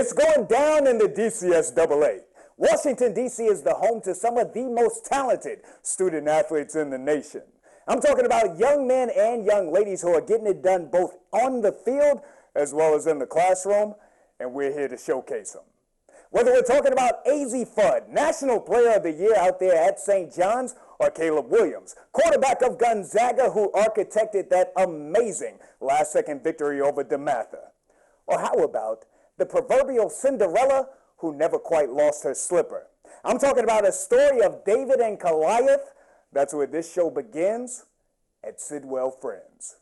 It's going down in the DCSAA. Washington, D.C. is the home to some of the most talented student athletes in the nation. I'm talking about young men and young ladies who are getting it done both on the field as well as in the classroom, and we're here to showcase them. Whether we're talking about AZ Fudd, National Player of the Year out there at St. John's, or Caleb Williams, quarterback of Gonzaga who architected that amazing last-second victory over DeMatha. Or how about the proverbial Cinderella who never quite lost her slipper? I'm talking about a story of David and Goliath. That's where this show begins at Sidwell Friends.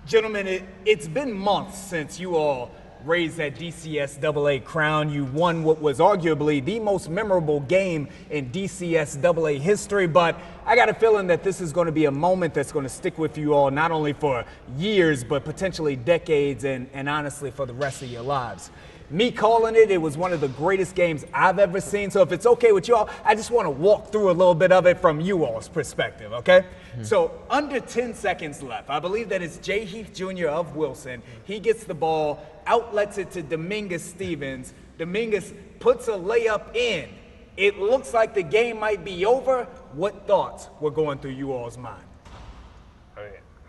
Gentlemen, it's been months since you all raised that DCSAA crown. You won what was arguably the most memorable game in DCSAA history, but I got a feeling that this is going to be a moment that's going to stick with you all not only for years, but potentially decades and honestly for the rest of your lives. Me calling it, it was one of the greatest games I've ever seen. So if it's okay with you all, I just want to walk through a little bit of it from you all's perspective, okay? So under 10 seconds left, I believe that it's Jay Heath Jr. of Wilson. He gets the ball, outlets it to Dominguez Stevens. Dominguez puts a layup in. It looks like the game might be over. What thoughts were going through you all's mind?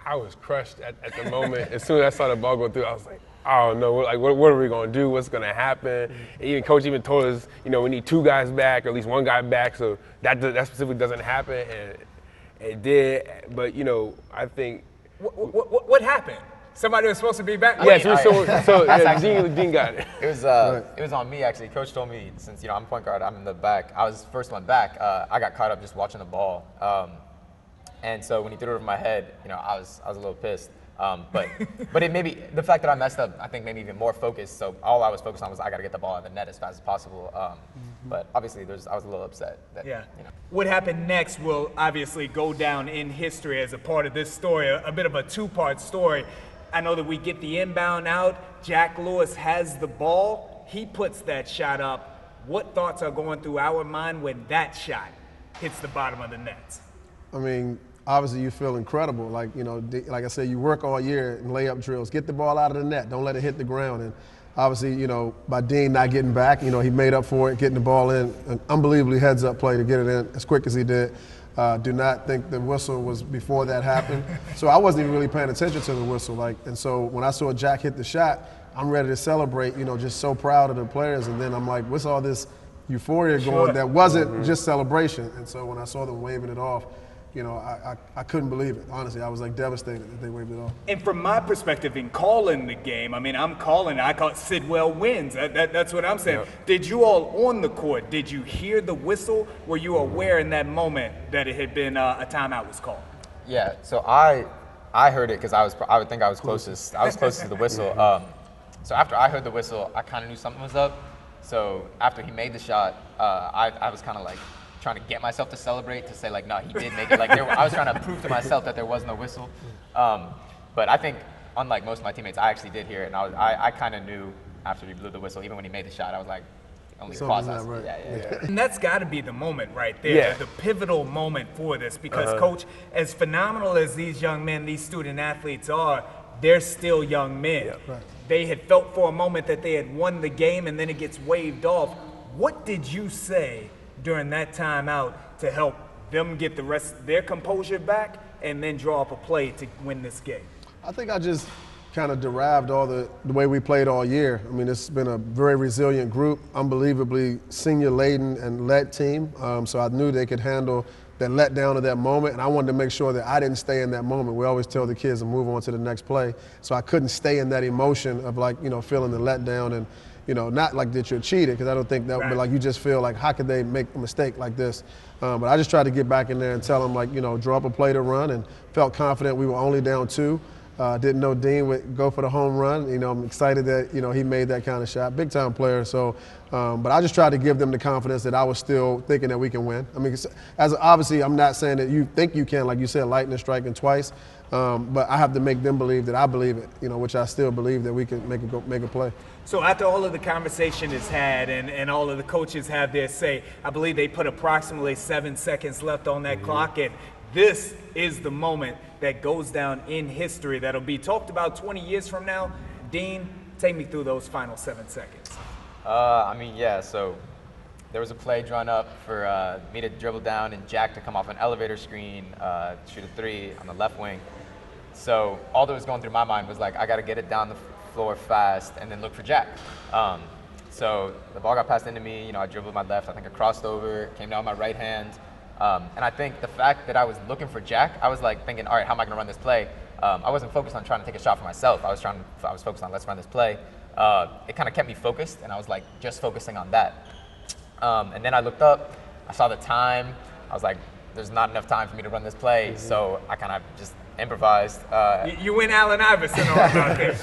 I was crushed at the moment. As soon as I saw the ball go through, I was like, I don't know, like, what are we going to do? What's going to happen? And even coach even told us, you know, we need 2 guys back, or at least 1 guy back, so that specifically doesn't happen, and it did. But, you know, I think. What happened? Somebody was supposed to be back? Yes, Dean got it. It was on me, actually. Coach told me, since, you know, I'm point guard, I'm in the back. I was the first one back. I got caught up just watching the ball. And so when he threw it over my head, you know, I was a little pissed. But it maybe the fact that I messed up, I think, made me even more focused. So all I was focused on was I got to get the ball out of the net as fast as possible. But obviously, I was a little upset. That, yeah. You know. What happened next will obviously go down in history as a part of this story, a bit of a 2-part story. I know that we get the inbound out. Jack Lewis has the ball. He puts that shot up. What thoughts are going through our mind when that shot hits the bottom of the net? I mean, obviously you feel incredible. Like, you know, like I said, you work all year in layup drills. Get the ball out of the net. Don't let it hit the ground. And obviously, you know, by Dean not getting back, you know, he made up for it, getting the ball in. An unbelievably heads-up play to get it in as quick as he did. Do not think the whistle was before that happened. So I wasn't even really paying attention to the whistle. And so when I saw Jack hit the shot, I'm ready to celebrate, you know, just so proud of the players. And then I'm like, what's all this euphoria going that wasn't just celebration? And so when I saw them waving it off, you know, I couldn't believe it. Honestly, I was like devastated that they waved it off. And from my perspective in calling the game, I mean, I call it Sidwell wins. That's what I'm saying. Yep. Did you all on the court, did you hear the whistle? Were you aware in that moment that it had been a timeout was called? Yeah, so I heard it because I would think I was closest. I was closest to the whistle. So after I heard the whistle, I kind of knew something was up. So after he made the shot, I was kind of like, trying to get myself to celebrate, to say like, no, he did make it. Like I was trying to prove to myself that there was no whistle. But I think, unlike most of my teammates, I actually did hear it, and I kind of knew after he blew the whistle. Even when he made the shot, I was like, only pause. Right. Yeah. And that's got to be the moment right there, Yeah. the pivotal moment for this, because Coach, as phenomenal as these young men, these student athletes are, they're still young men. Yeah. Right. They had felt for a moment that they had won the game, and then it gets waved off. What did you say during that timeout to help them get the rest of their composure back and then draw up a play to win this game? I think I just kind of derived all the way we played all year. I mean, it's been a very resilient group, unbelievably senior-laden and led team. So I knew they could handle that letdown of that moment, and I wanted to make sure that I didn't stay in that moment. We always tell the kids to move on to the next play. So I couldn't stay in that emotion of, like, you know, feeling the letdown and, you know, not like that you're cheated, because I don't think that, but like you just feel like, how could they make a mistake like this? But I just tried to get back in there and tell them, like, you know, draw up a play to run, and felt confident we were only down 2. Didn't know Dean would go for the home run. You know, I'm excited that, you know, he made that kind of shot. Big time player. So, but I just tried to give them the confidence that I was still thinking that we can win. I mean, obviously, I'm not saying that you think you can, like you said, lightning striking twice. But I have to make them believe that I believe it, you know, which I still believe that we can make a play. So after all of the conversation is had and all of the coaches have their say, I believe they put approximately 7 seconds left on that clock, and this is the moment that goes down in history that'll be talked about 20 years from now. Dean, Take me through those final 7 seconds. I mean, yeah, so there was a play drawn up for me to dribble down and Jack to come off an elevator screen, shoot a 3 on the left wing. So all that was going through my mind was like, I got to get it down the floor fast and then look for Jack. So the ball got passed into me, you know, I dribbled my left, I think I crossed over, came down my right hand. And I think the fact that I was looking for Jack, I was like thinking, all right, how am I gonna run this play? I wasn't focused on trying to take a shot for myself. I was focused on let's run this play. It kind of kept me focused and I was like just focusing on that. And then I looked up, I saw the time, I was like, there's not enough time for me to run this play, so I kind of just improvised. You went Allen Iverson on out there.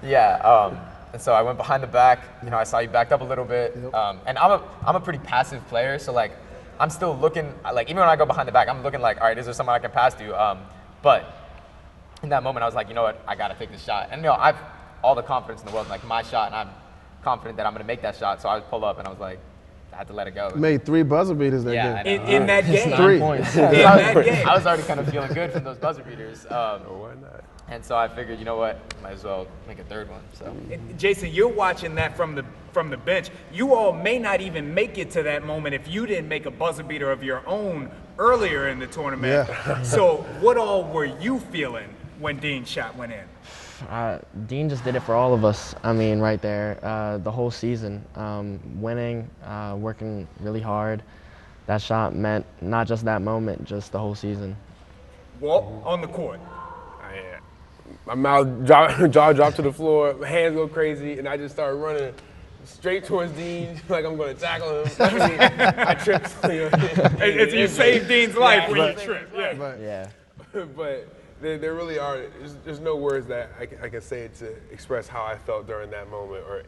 Yeah, and so I went behind the back. You know, I saw you backed up a little bit, and I'm a pretty passive player. So like, I'm still looking. Like even when I go behind the back, I'm looking like, all right, is there someone I can pass to? But in that moment, I was like, you know what, I gotta take this shot. And you know, I've all the confidence in the world, like my shot, and I'm confident that I'm gonna make that shot. So I pulled up, and I was like, I had to let it go. Made 3 buzzer beaters that game. In that game. 3 points. In that game. I was already kind of feeling good from those buzzer beaters. Why not? And so I figured, you know what, might as well make a 3rd one. So. Jason, you're watching that from the bench. You all may not even make it to that moment if you didn't make a buzzer beater of your own earlier in the tournament. Yeah. So what all were you feeling when Dean's shot went in? Dean just did it for all of us. I mean, right there, the whole season, winning, working really hard. That shot meant not just that moment, just the whole season. Walt, on the court. My jaw dropped to the floor, my hands go crazy, and I just started running straight towards Dean, like I'm going to tackle him. I mean, I tripped. You know, You saved Dean's life when you tripped. Yeah. But there really are, there's no words that I can say to express how I felt during that moment or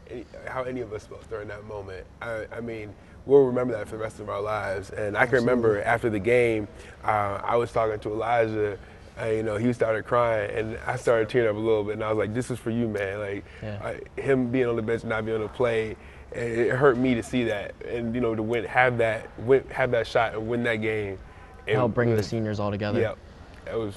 how any of us felt during that moment. I mean, we'll remember that for the rest of our lives. And I can remember after the game, I was talking to Elijah, and, you know, he started crying, and I started tearing up a little bit, and I was like, this is for you, man. Like, him being on the bench and not being able to play, it hurt me to see that. And, you know, to have that shot and win that game. Help bring the seniors all together. Yeah, it was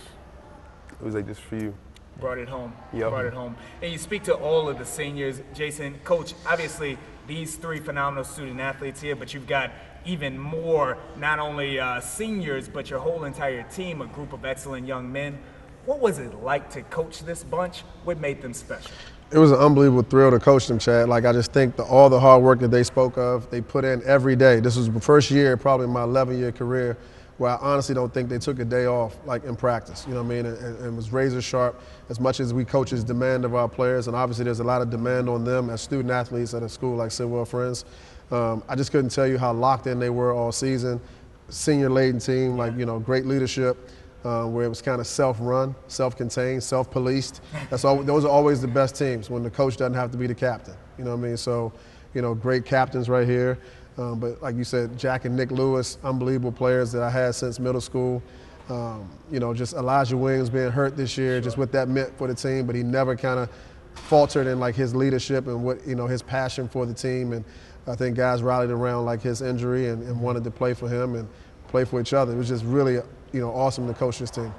like, this for you. Brought it home. Yep. Brought it home. And you speak to all of the seniors. Jason, Coach, obviously these 3 phenomenal student athletes here, but you've got even more, not only seniors, but your whole entire team, a group of excellent young men. What was it like to coach this bunch? What made them special? It was an unbelievable thrill to coach them, Chad. Like, I just think all the hard work that they spoke of, they put in every day. This was the first year, probably in my 11-year career, where I honestly don't think they took a day off, like in practice, you know what I mean? And was razor sharp as much as we coaches demand of our players. And obviously there's a lot of demand on them as student athletes at a school like Sidwell Friends. I just couldn't tell you how locked in they were all season. Senior-laden team, like, you know, great leadership, where it was kind of self-run, self-contained, self-policed. Those are always the best teams when the coach doesn't have to be the captain, you know what I mean? So, you know, great captains right here. But like you said, Jack and Nick Lewis, unbelievable players that I had since middle school. You know, just Elijah Williams being hurt this year, just what that meant for the team, but he never kind of faltered in like his leadership and what, you know, his passion for the team. And I think guys rallied around like his injury and wanted to play for him and play for each other. It was just really, you know, awesome to coach this team.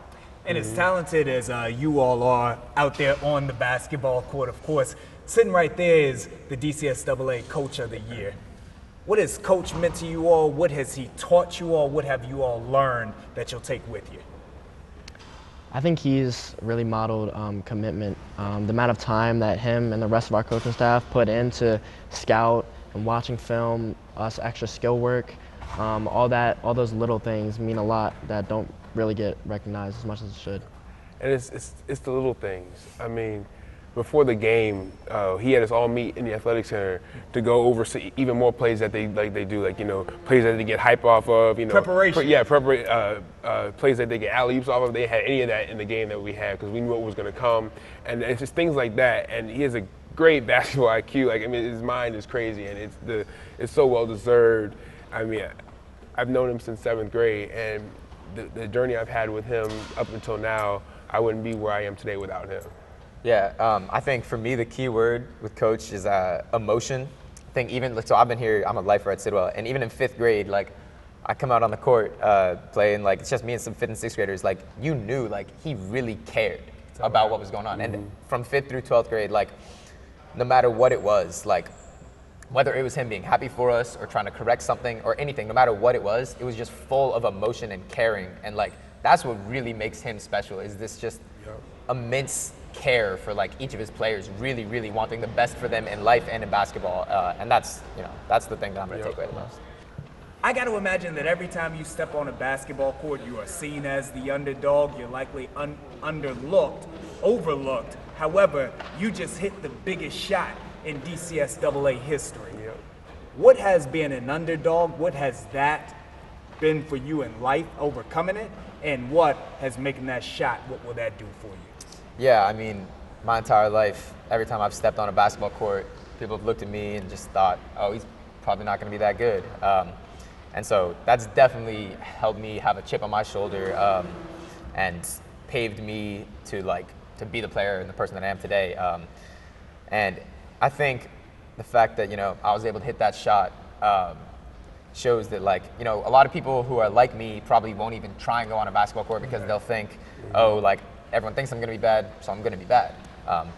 And as talented as you all are out there on the basketball court, of course, sitting right there is the DCSAA Coach of the Year. What has Coach meant to you all? What has he taught you all? What have you all learned that you'll take with you? I think he's really modeled commitment. The amount of time that him and the rest of our coaching staff put into scout and watching film, us extra skill work, all those little things mean a lot that don't really get recognized as much as it should. And it's the little things. I mean, before the game, he had us all meet in the athletic center to go over even more plays that they do, like, you know, plays that they get hype off of, you know. Preparation. Plays that they get alley-oops off of. They had any of that in the game that we had because we knew what was going to come. And it's just things like that. And he has a great basketball IQ. Like, I mean, his mind is crazy, and it's so well-deserved. I mean, I've known him since 7th grade, and the journey I've had with him up until now, I wouldn't be where I am today without him. Yeah, I think for me the key word with Coach is emotion. I think so I've been here, I'm a lifer at Sidwell, and even in 5th grade, like, I come out on the court playing, like, it's just me and some 5th and 6th graders, like, you knew, like, he really cared about what was going on. And from 5th through 12th grade, like, no matter what it was, like whether it was him being happy for us or trying to correct something or anything, no matter what it was just full of emotion and caring. And like, that's what really makes him special, is this just immense care for like each of his players, really, really wanting the best for them in life and in basketball. And that's, that's the thing that I'm gonna take away the most. I got to imagine that every time you step on a basketball court, you are seen as the underdog. You're likely underlooked, overlooked. However, you just hit the biggest shot in DCSAA history. What has been an underdog? What has that been for you in life, overcoming it? And what has making that shot, what will that do for you? Yeah, I mean, my entire life, every time I've stepped on a basketball court, people have looked at me and just thought, oh, he's probably not going to be that good. And so that's definitely helped me have a chip on my shoulder and paved me to be the player and the person that I am today. And I think the fact that, I was able to hit that shot shows that, like, a lot of people who are like me probably won't even try and go on a basketball court because they'll think, oh, like, everyone thinks I'm going to be bad, so I'm going to be bad.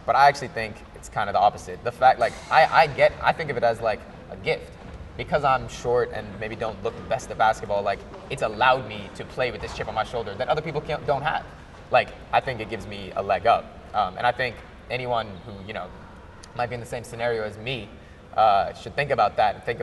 But I actually think it's kind of the opposite. The fact, like, I think of it as like a gift. Because I'm short and maybe don't look the best at basketball, like, it's allowed me to play with this chip on my shoulder that other people don't have. Like, I think it gives me a leg up. And I think anyone who, might be in the same scenario as me should think about that and think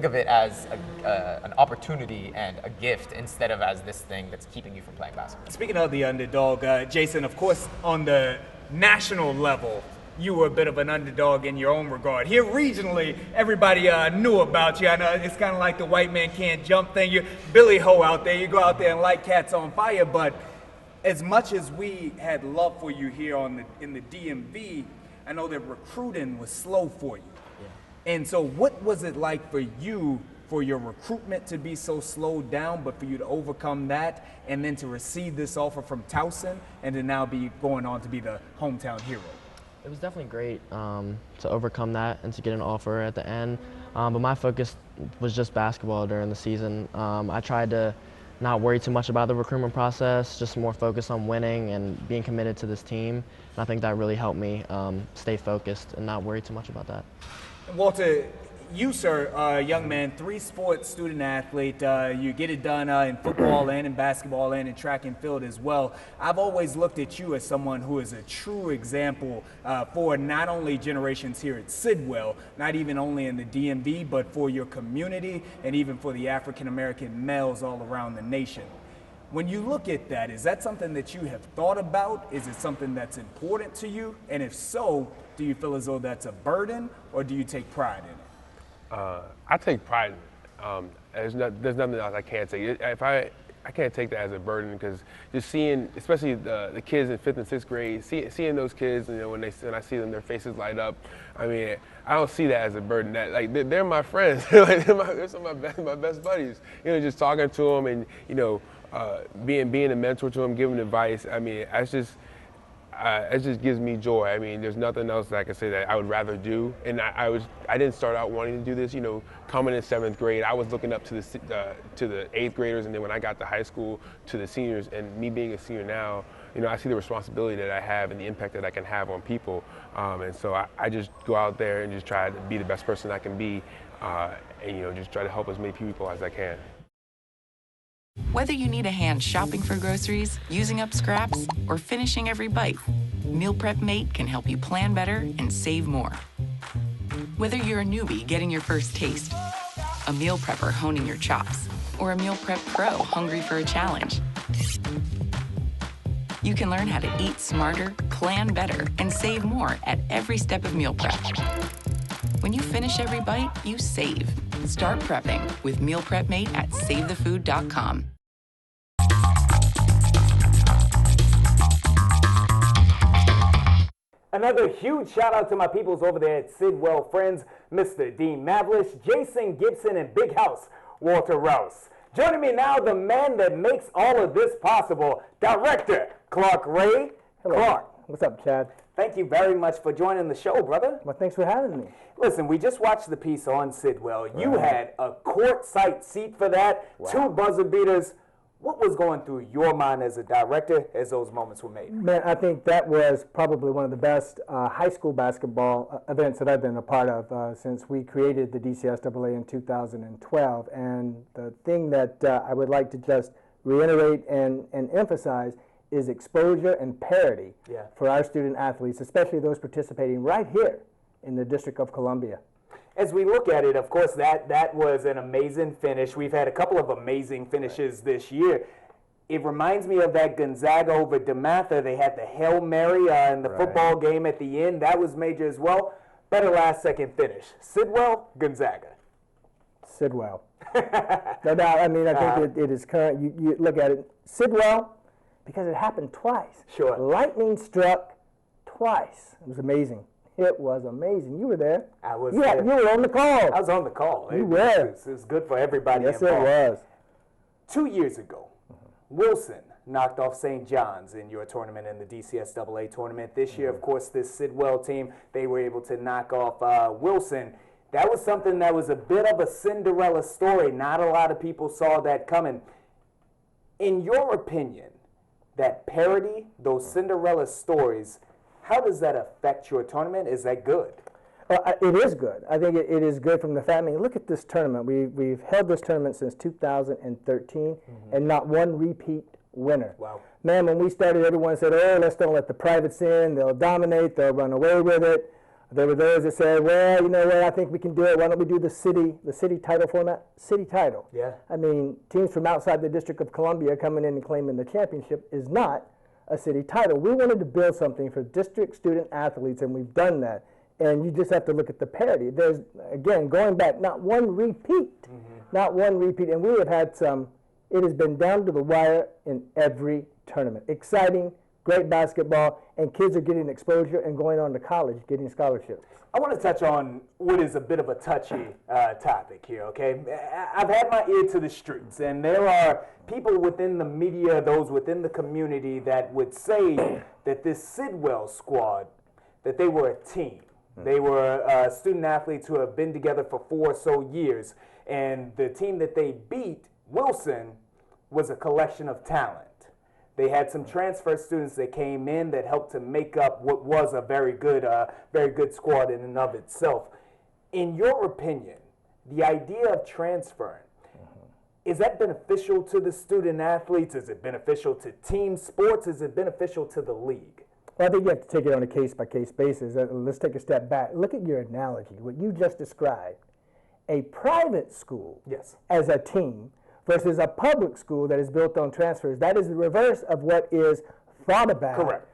of it as an opportunity and a gift instead of as this thing that's keeping you from playing basketball. Speaking of the underdog, Jason, of course, on the national level, you were a bit of an underdog in your own regard. Here regionally, everybody knew about you. I know it's kind of like the white man can't jump thing. You're Billy Ho out there. You go out there and light cats on fire. But as much as we had love for you here in the DMV, I know that recruiting was slow for you. Yeah. And so what was it like for you, for your recruitment to be so slowed down, but for you to overcome that and then to receive this offer from Towson and to now be going on to be the hometown hero? It was definitely great to overcome that and to get an offer at the end. But my focus was just basketball during the season. I tried to not worry too much about the recruitment process, just more focus on winning and being committed to this team. And I think that really helped me stay focused and not worry too much about that. Walter, you, sir, young man, 3-sport student athlete. You get it done in football and in basketball and in track and field as well. I've always looked at you as someone who is a true example for not only generations here at Sidwell, not even only in the DMV, but for your community and even for the African-American males all around the nation. When you look at that, is that something that you have thought about? Is it something that's important to you? And if so, do you feel as though that's a burden or do you take pride in it? I take pride in it. There's nothing else I can't take. I can't take that as a burden, because just seeing, especially the kids in 5th and 6th grade, seeing those kids, when I see them, their faces light up. I mean, I don't see that as a burden. That, like, they're my friends. Like, they're some of my best buddies. Just talking to them and being a mentor to them, giving advice. I mean, it just gives me joy. I mean, there's nothing else that I can say that I would rather do. And I didn't start out wanting to do this. Coming in 7th grade, I was looking up to the 8th graders, and then when I got to high school, to the seniors. And me being a senior now, I see the responsibility that I have and the impact that I can have on people. And so I just go out there and just try to be the best person I can be, and just try to help as many people as I can. Whether you need a hand shopping for groceries, using up scraps, or finishing every bite, Meal Prep Mate can help you plan better and save more. Whether you're a newbie getting your first taste, a meal prepper honing your chops, or a meal prep pro hungry for a challenge, you can learn how to eat smarter, plan better, and save more at every step of meal prep. When you finish every bite, you save. Start prepping with Meal Prep Mate at SaveTheFood.com. Another huge shout out to my peoples over there at Sidwell Friends, Mr. Dean Mavlish, Jason Gibson, and Big House, Walter Rouse. Joining me now, the man that makes all of this possible, Director Clark Ray. Hello. Clark. What's up, Chad? Thank you very much for joining the show, brother. Well, thanks for having me. Listen, we just watched the piece on Sidwell. You had a courtside seat for that, 2 buzzer beaters. What was going through your mind as a director as those moments were made? Man, I think that was probably one of the best high school basketball events that I've been a part of since we created the DCSAA in 2012. And the thing that I would like to just reiterate and emphasize is exposure and parity for our student athletes, especially those participating right here in the District of Columbia. As we look at it, of course, that was an amazing finish. We've had a couple of amazing finishes this year. It reminds me of that Gonzaga over DeMatha. They had the Hail Mary in the football game at the end. That was major as well. Better last-second finish. Sidwell, Gonzaga. Sidwell. No doubt. I mean, I think it is current. You look at it. Sidwell, because it happened twice. Sure. Lightning struck twice. It was amazing. It was amazing. You were there. I was there. You were on the call. I was on the call. You were. It was good for everybody Yes, involved. it was. 2 years ago, Wilson knocked off St. John's in your tournament, in the DCSAA tournament. This year, of course, this Sidwell team, they were able to knock off Wilson. That was something that was a bit of a Cinderella story. Not a lot of people saw that coming. In your opinion, that parody, those Cinderella stories, how does that affect your tournament? Is that good? It is good. I think it is good from the fact. I mean, look at this tournament. We've held this tournament since 2013, and not one repeat winner. Wow. Man, when we started, everyone said, "Oh, let's don't let the privates in. They'll dominate. They'll run away with it." There were those that said, "Well, you know what? I think we can do it. Why don't we do the city title format? City title." Yeah. I mean, teams from outside the District of Columbia coming in and claiming the championship is not a city title. We wanted to build something for district student athletes, and we've done that. And you just have to look at the parity. There's, again, going back, not one repeat. Not one repeat. And we have had some, it has been down to the wire in every tournament. Exciting, great basketball, and kids are getting exposure and going on to college, getting scholarships. I want to touch on what is a bit of a touchy topic here, okay? I've had my ear to the streets, and there are people within the media, those within the community, that would say that this Sidwell squad, that they were a team. They were student athletes who have been together for 4 or so years, and the team that they beat, Wilson, was a collection of talent. They had some transfer students that came in that helped to make up what was a very good squad in and of itself. In your opinion, the idea of transferring, is that beneficial to the student athletes? Is it beneficial to team sports? Is it beneficial to the league? Well, I think you have to take it on a case-by-case basis. Let's take a step back. Look at your analogy, what you just described. A private school as a team versus a public school that is built on transfers. That is the reverse of what is thought about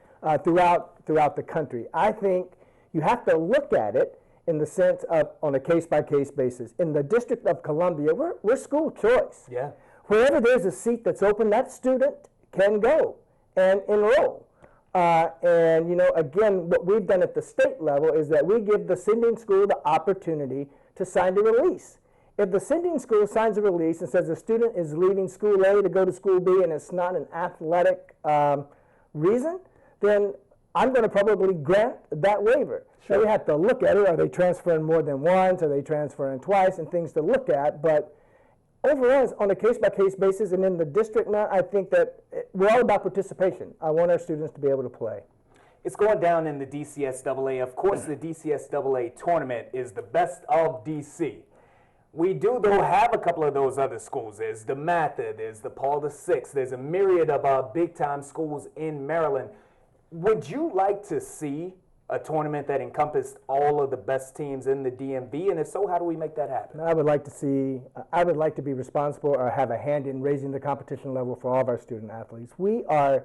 throughout the country. I think you have to look at it in the sense of on a case-by-case basis. In the District of Columbia, we're school choice. Yeah. Wherever there's a seat that's open, that student can go and enroll. And, you know, again, what we've done at the state level is that we give the sending school the opportunity to sign a release. If the sending school signs a release and says a student is leaving school A to go to school B and it's not an athletic reason, then I'm going to probably grant that waiver. Sure. So we have to look at it. Are they transferring more than once? Are they transferring twice? And things to look at. But overall, on a case-by-case basis, and in the district now, I think that we're all about participation. I want our students to be able to play. It's going down in the DCSAA. Of course, the DCSAA tournament is the best of DC. We do, though, have a couple of those other schools. There's the DeMatha, there's the Paul VI, there's a myriad of big-time schools in Maryland. Would you like to see a tournament that encompassed all of the best teams in the DMV? And if so, how do we make that happen? I would like to be responsible or have a hand in raising the competition level for all of our student athletes. We are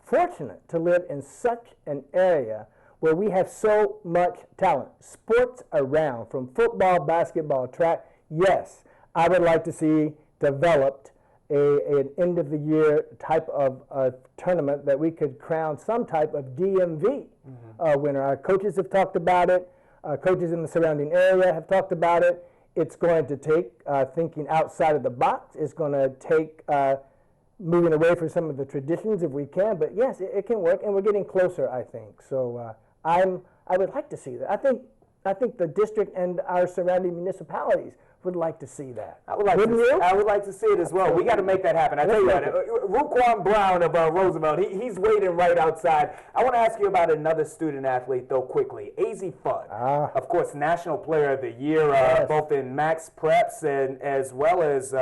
fortunate to live in such an area where we have so much talent. Sports around, from football, basketball, track. Yes, I would like to see developed an end-of-the-year type of tournament that we could crown some type of DMV winner. Our coaches have talked about it. Coaches in the surrounding area have talked about it. It's going to take thinking outside of the box. It's going to take moving away from some of the traditions if we can. But yes, it can work, and we're getting closer, I think. So I would like to see that. I think the district and our surrounding municipalities would like to see that. I would like Wouldn't you? I would like to see it as well. We got to make that happen. I tell you what, Ruquan Brown of Roosevelt, he's waiting right outside. I want to ask you about another student athlete, though, quickly. AZ Fudd, of course, National Player of the Year, both in Max Preps and as well as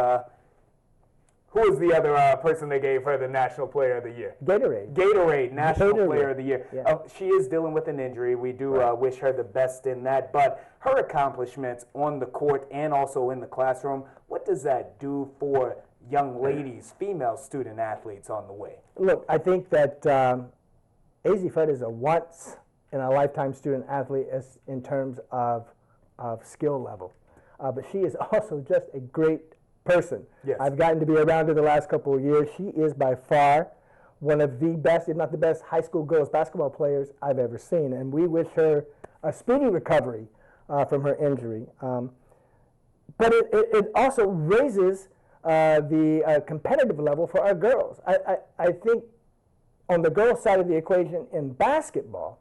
who was the other person they gave her the National Player of the Year? Gatorade, National Player of the Year. Yeah. She is dealing with an injury. We do wish her the best in that. But her accomplishments on the court and also in the classroom, what does that do for young ladies, female student athletes on the way? Look, I think that AZ Fudd is a once-in-a-lifetime student athlete in terms of skill level. But she is also just a great person. Yes. I've gotten to be around her the last couple of years. She is by far one of the best, if not the best, high school girls basketball players I've ever seen. And we wish her a speedy recovery from her injury. But it also raises the competitive level for our girls. I think on the girls' side of the equation in basketball,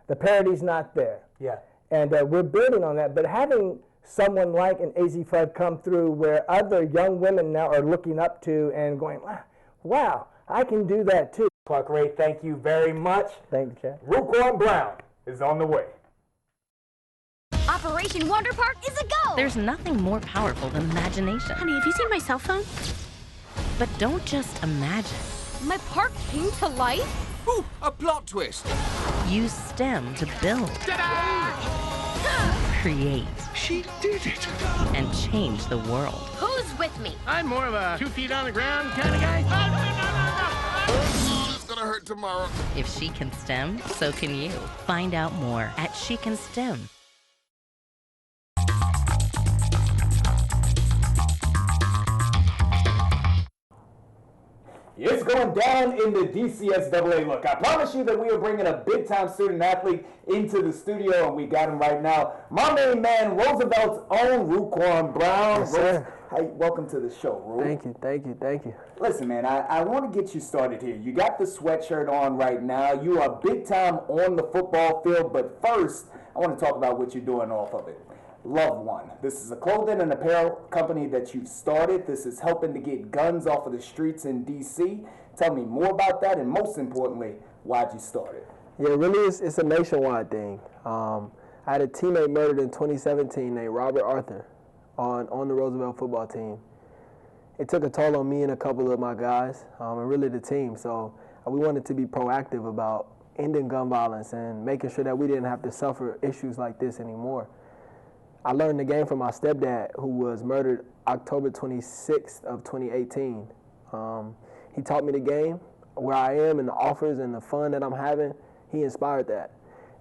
the parity's not there. Yeah. And we're building on that. But having someone like an AZ Fudd come through where other young women now are looking up to and going, wow, I can do that too. Clark Ray, thank you very much. Thank you, Chad. Ruquan Brown is on the way. Operation Wonder Park is a go! There's nothing more powerful than imagination. Honey, have you seen my cell phone? But don't just imagine. My park came to life? Ooh, a plot twist. Use STEM to build. Create. She did it. And change the world. Who's with me? I'm more of a 2 feet on the ground kind of guy. Oh, it's gonna hurt tomorrow. If she can STEM, so can you. Find out more at She Can STEM. It's going down in the DCSAA. Look, I promise you that we are bringing a big-time student athlete into the studio, and we got him right now. My main man, Roosevelt's own Ruquan Brown. Yes, sir. Hey, welcome to the show, Ru. Thank you. Listen, man, I want to get you started here. You got the sweatshirt on right now. You are big-time on the football field, but first, I want to talk about what you're doing off of it. Love One. This is a clothing and apparel company that you've started. This is helping to get guns off of the streets in D.C. Tell me more about that, and most importantly, why'd you start it? Yeah, really, it's a nationwide thing. I had a teammate murdered in 2017 named Robert Arthur on the Roosevelt football team. It took a toll on me and a couple of my guys, and really the team. So we wanted to be proactive about ending gun violence and making sure that we didn't have to suffer issues like this anymore. I learned the game from my stepdad, who was murdered October 26th of 2018. He taught me the game, where I am and the offers and the fun that I'm having. He inspired that.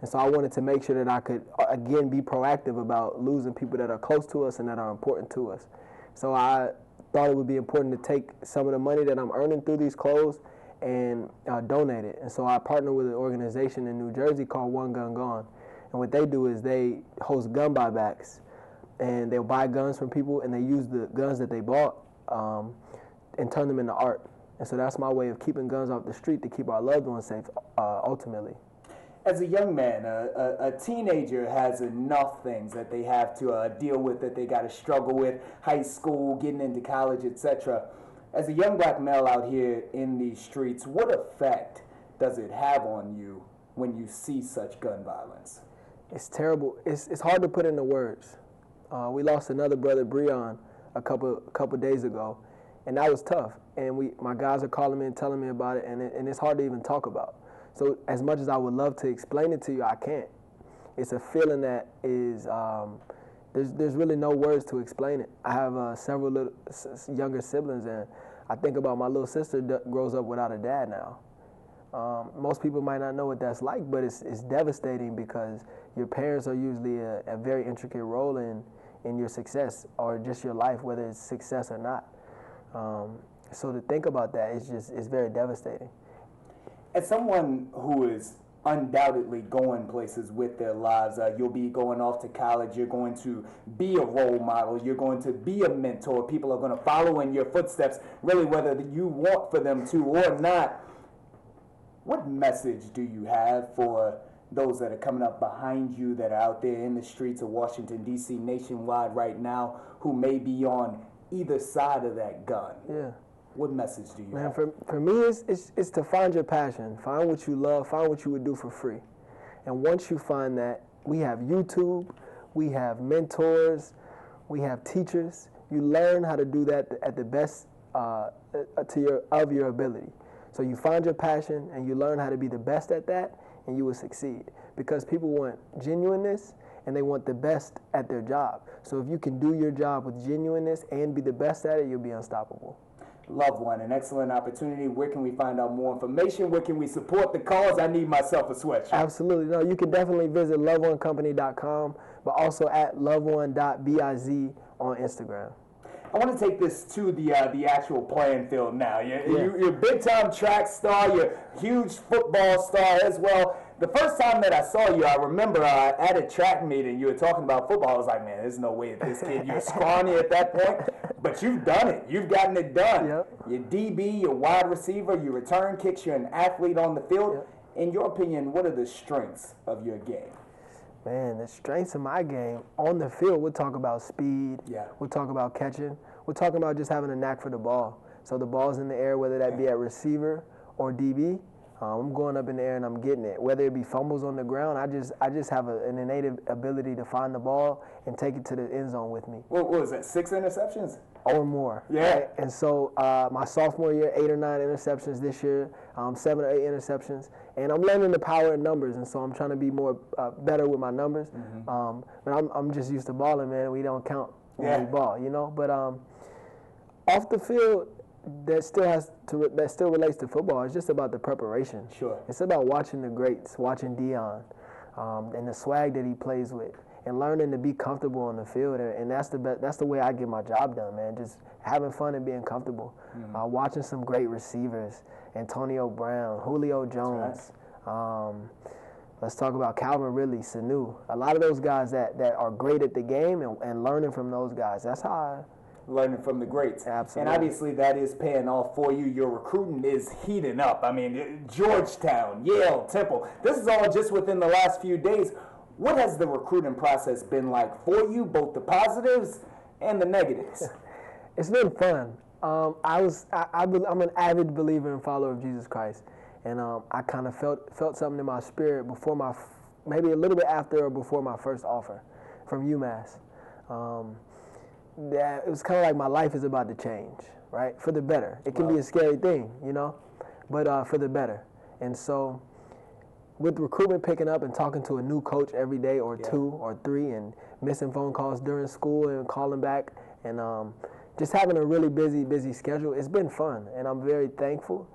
And so I wanted to make sure that I could, again, be proactive about losing people that are close to us and that are important to us. So I thought it would be important to take some of the money that I'm earning through these clothes and donate it. And so I partnered with an organization in New Jersey called One Gun Gone. And what they do is they host gun buybacks, and they'll buy guns from people, and they use the guns that they bought and turn them into art. And so that's my way of keeping guns off the street to keep our loved ones safe, ultimately. As a young man, a teenager has enough things that they have to deal with, that they got to struggle with, high school, getting into college, etc. As a young black male out here in these streets, what effect does it have on you when you see such gun violence? It's terrible. It's hard to put into words. We lost another brother, Breon, a couple days ago, and that was tough. And my guys are calling me and telling me about it, and it's hard to even talk about. So as much as I would love to explain it to you, I can't. It's a feeling that is, there's really no words to explain it. I have several younger siblings, and I think about my little sister that grows up without a dad now. Most people might not know what that's like, but it's devastating because your parents are usually a very intricate role in your success or just your life, whether it's success or not. So to think about that is very devastating. As someone who is undoubtedly going places with their lives, you'll be going off to college, you're going to be a role model, you're going to be a mentor, people are going to follow in your footsteps, really whether you want for them to or not. What message do you have for those that are coming up behind you that are out there in the streets of Washington, D.C., nationwide right now, who may be on either side of that gun? Yeah. What message do you have? For me, it's to find your passion. Find what you love. Find what you would do for free. And once you find that, we have YouTube, we have mentors, we have teachers. You learn how to do that at the best of your ability. So you find your passion and you learn how to be the best at that, and you will succeed. Because people want genuineness and they want the best at their job. So if you can do your job with genuineness and be the best at it, you'll be unstoppable. Loved one, an excellent opportunity. Where can we find out more information? Where can we support the cause? I need myself a sweatshirt. Absolutely. No, you can definitely visit loveonecompany.com, but also at loveone.biz on Instagram. I want to take this to the actual playing field now. You're a big-time track star. You're a huge football star as well. The first time that I saw you, I remember at a track meeting, you were talking about football. I was like, man, there's no way that this kid, you're scrawny at that point, but you've done it. You've gotten it done. Yep. You're DB, you're wide receiver, you return kicks, you're an athlete on the field. Yep. In your opinion, what are the strengths of your game? Man, the strengths of my game, on the field, we'll talk about speed. Yeah. We'll talk about catching. We're talking about just having a knack for the ball. So the ball's in the air, whether that be at receiver or DB, I'm going up in the air and I'm getting it. Whether it be fumbles on the ground, I just have an innate ability to find the ball and take it to the end zone with me. What was that, 6 interceptions? Or more. Yeah. Right? And so my sophomore year, 8 or 9 interceptions. This year, 7 or 8 interceptions. And I'm learning the power in numbers, and so I'm trying to be more better with my numbers. Mm-hmm. But I'm just used to balling, man. We don't count when we ball, you know. But off the field, that still relates to football. It's just about the preparation. Sure. It's about watching the greats, watching Dion, and the swag that he plays with, and learning to be comfortable on the field. And that's the way I get my job done, man. Just having fun and being comfortable. Mm-hmm. Watching some great receivers, Antonio Brown, Julio Jones. Right. Let's talk about Calvin Ridley, Sanu. A lot of those guys that are great at the game and learning from those guys. That's how learning from the greats. Absolutely. And obviously that is paying off for you. Your recruiting is heating up. I mean, Georgetown, Yale, Temple. This is all just within the last few days. What has the recruiting process been like for you, both the positives and the negatives? It's been fun. I'm an avid believer and follower of Jesus Christ. And I kind of felt something in my spirit before maybe a little bit after or before my first offer from UMass. That it was kind of like my life is about to change, right? For the better. It can be a scary thing, you know, but for the better. And so with recruitment picking up and talking to a new coach every day or 2 or 3 and missing phone calls during school and calling back and just having a really busy schedule, it's been fun. And I'm very thankful,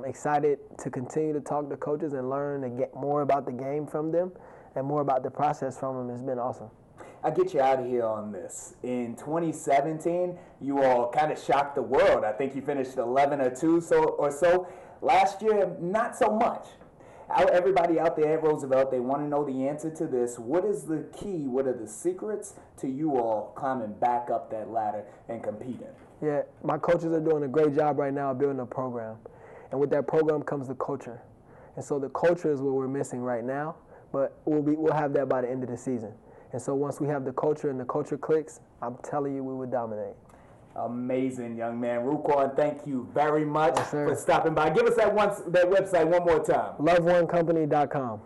excited to continue to talk to coaches and learn and get more about the game from them and more about the process from them. It's been awesome. I'll get you out of here on this. In 2017, you all kind of shocked the world. I think you finished 11-2 or so. Last year, not so much. Everybody out there at Roosevelt, they want to know the answer to this. What is the key? What are the secrets to you all climbing back up that ladder and competing? Yeah, my coaches are doing a great job right now building a program. And with that program comes the culture. And so the culture is what we're missing right now, but we'll have that by the end of the season. And so once we have the culture and the culture clicks, I'm telling you, we would dominate. Amazing, young man. Ruquan, thank you very much for stopping by. Give us that website one more time. LoveOneCompany.com.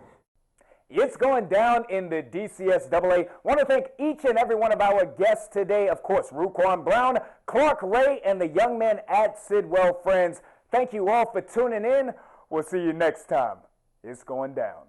It's going down in the DCSAA. Want to thank each and every one of our guests today. Of course, Ruquan Brown, Clark Ray, and the young men at Sidwell Friends. Thank you all for tuning in. We'll see you next time. It's going down.